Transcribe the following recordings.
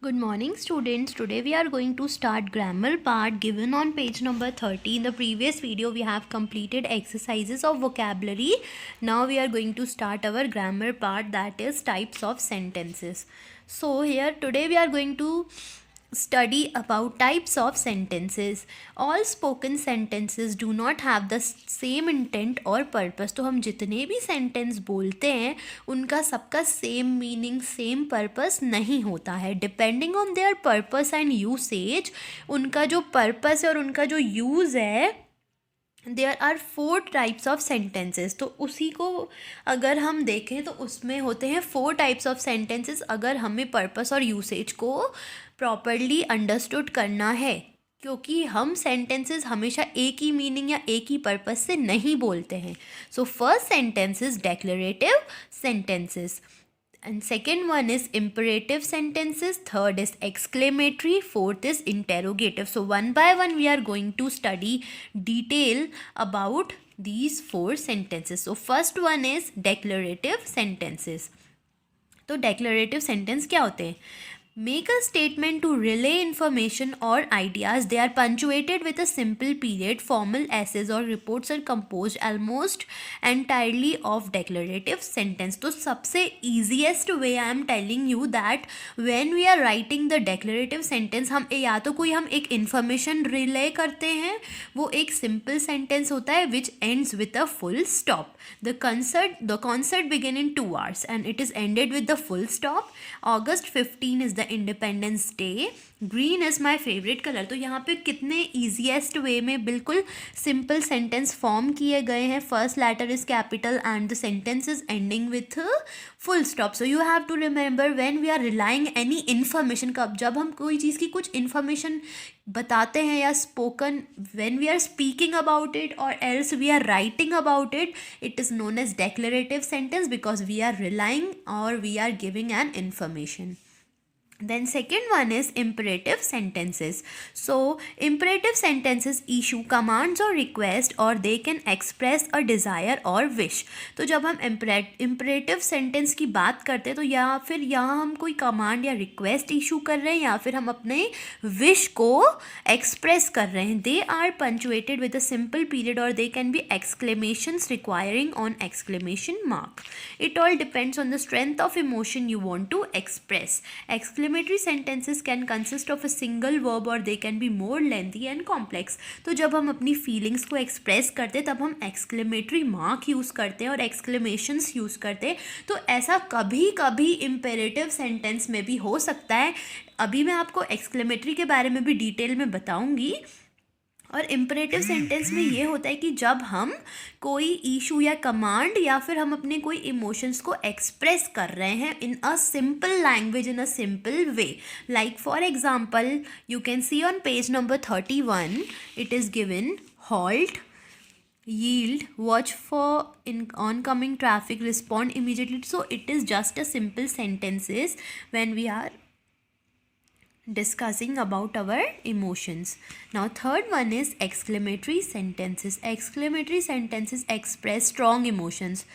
Good morning, students. Today we are going to start grammar part given on page number 30. In the previous video we have completed exercises of vocabulary. Now we are going to start our grammar part, that is types of sentences. So here today we are going to study about types of sentences. All spoken sentences do not have the same intent or purpose. तो हम जितने भी sentence बोलते हैं उनका सबका same meaning same purpose नहीं होता है. Depending on their purpose and usage, उनका जो पर्पस है और उनका जो यूज़ है, there are 4 types of sentences. तो उसी को अगर हम देखें तो उसमें होते हैं 4 टाइप्स ऑफ सेंटेंसेस अगर हमें पर्पस और यूसेज को प्रॉपरली अंडरस्टूड करना है, क्योंकि हम सेंटेंसेस हमेशा एक ही मीनिंग या एक ही पर्पस से नहीं बोलते हैं. So first sentence is declarative sentences and second one is imperative sentences, third is exclamatory, fourth is interrogative. So one by one we are going to study detail about these 4 sentences. So first one is declarative sentences. तो declarative sentence क्या होते हैं? Make a statement to relay information or ideas. They are punctuated with a simple period. Formal essays or reports are composed almost entirely of declarative sentence. तो सबसे easiest way I am telling you that when we are writing the declarative sentence, हम या तो कोई हम एक information relay करते हैं, वो एक simple sentence होता है which ends with a full stop. The concert began in 2 hours and it is ended with the full stop. August 15 is the independence day. Green is my favourite colour. तो यहाँ पे कितने easiest वे में बिल्कुल simple sentence form किए गए हैं. First letter is capital and the sentence is ending with full stop. So you have to remember when we are relaying any information, कब जब हम कोई चीज़ की कुछ इन्फॉर्मेशन बताते हैं या spoken, when we are speaking about it or else we are writing about it, it is known as declarative sentence because we are relying or we are giving an information. Then second one is imperative sentences. So imperative sentences issue commands or request or they can express a desire or wish. तो जब हम imperative sentence की बात करते हैं तो या फिर यहाँ हम कोई command या request issue कर रहे हैं या फिर हम अपने wish को express कर रहे हैं. They are punctuated with a simple period or they can be exclamations requiring on exclamation mark. It all depends on the strength of emotion you want to express. Exclamatory sentences can consist of a single verb or they can be more lengthy and complex. तो जब हम अपनी feelings को express करते हैं तब हम exclamatory mark use करते हैं और एक्सक्लेमेशंस यूज़ करते हैं. तो ऐसा कभी कभी इम्पेरेटिव सेंटेंस में भी हो सकता है. अभी मैं आपको एक्सक्लेमेटरी के बारे में भी डिटेल में बताऊंगी. और इम्परेटिव सेंटेंस में ये होता है कि जब हम कोई इशू या कमांड या फिर हम अपने कोई इमोशंस को एक्सप्रेस कर रहे हैं in a simple language, in a simple way. Like for example you can see on page number 31 it is given halt, yield, watch for oncoming traffic, respond immediately. So it is just a simple sentences when we are discussing about our emotions. Now third one is exclamatory sentences. Exclamatory sentences express strong emotions.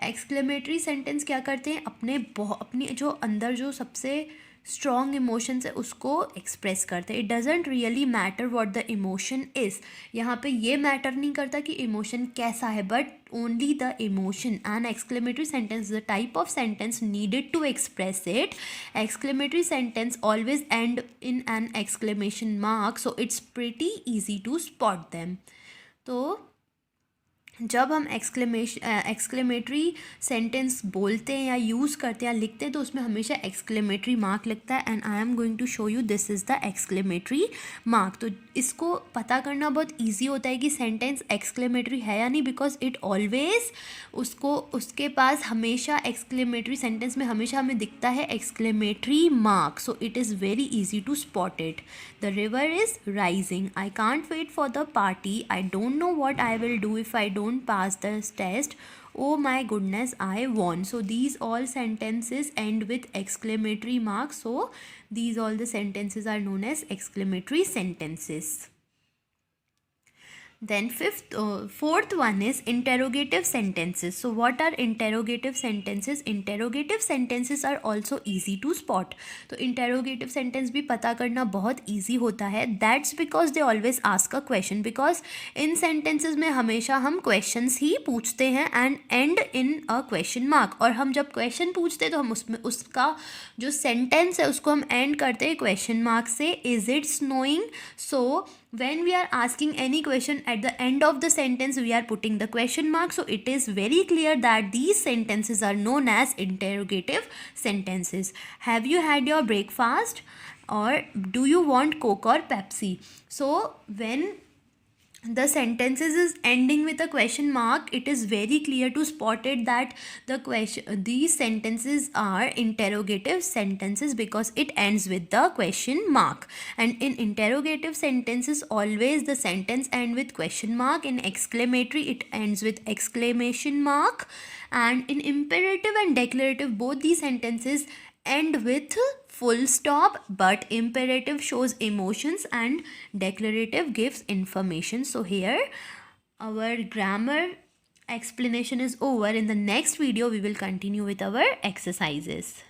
Exclamatory sentence क्या करते हैं, अपने जो अंदर जो सबसे strong emotions है उसको एक्सप्रेस करते हैं. It doesn't really matter what the emotion is. यहाँ पे ये मैटर नहीं करता कि इमोशन कैसा है, but only the emotion. An exclamatory sentence is a type of sentence needed to express it. Exclamatory sentence always end in an exclamation mark, so it's pretty easy to spot them. तो जब हम exclamatory sentence बोलते हैं या use करते हैं या लिखते हैं तो उसमें हमेशा एक्सक्लेमेटरी मार्क लगता है. And I am going to show you this is the exclamatory mark. तो इसको पता करना बहुत इजी होता है कि सेंटेंस एक्सक्लेमेटरी है या नहीं, बिकॉज इट ऑलवेज उसके पास हमेशा एक्सक्लेमेटरी सेंटेंस में हमेशा हमें दिखता है exclamatory mark. So it is very easy to spot it. The river is rising. I can't wait for the party. I don't know what I will do if I don't pass this test. Oh my goodness, I won. So these all sentences end with exclamatory marks. So these all the sentences are known as exclamatory sentences. Then fourth one is interrogative sentences. So what are interrogative sentences? Interrogative sentences are also easy to spot. तो interrogative sentence भी पता करना बहुत easy होता है. That's because they always ask a question. Because in sentences में हमेशा हम questions ही पूछते हैं and end in a question mark. और हम जब question पूछते हैं तो हम उसमें उसका जो sentence है उसको हम end करते हैं question mark से. Is it snowing? So when we are asking any question at the end of the sentence, we are putting the question mark. So it is very clear that these sentences are known as interrogative sentences. Have you had your breakfast? Or do you want Coke or Pepsi? So when the sentences is ending with a question mark, it is very clear to spot it that these sentences are interrogative sentences because it ends with the question mark. And in interrogative sentences, always the sentence end with question mark. In exclamatory, it ends with exclamation mark. And in imperative and declarative, both these sentences end with full stop, but imperative shows emotions and declarative gives information. So here our grammar explanation is over. In the next video we will continue with our exercises.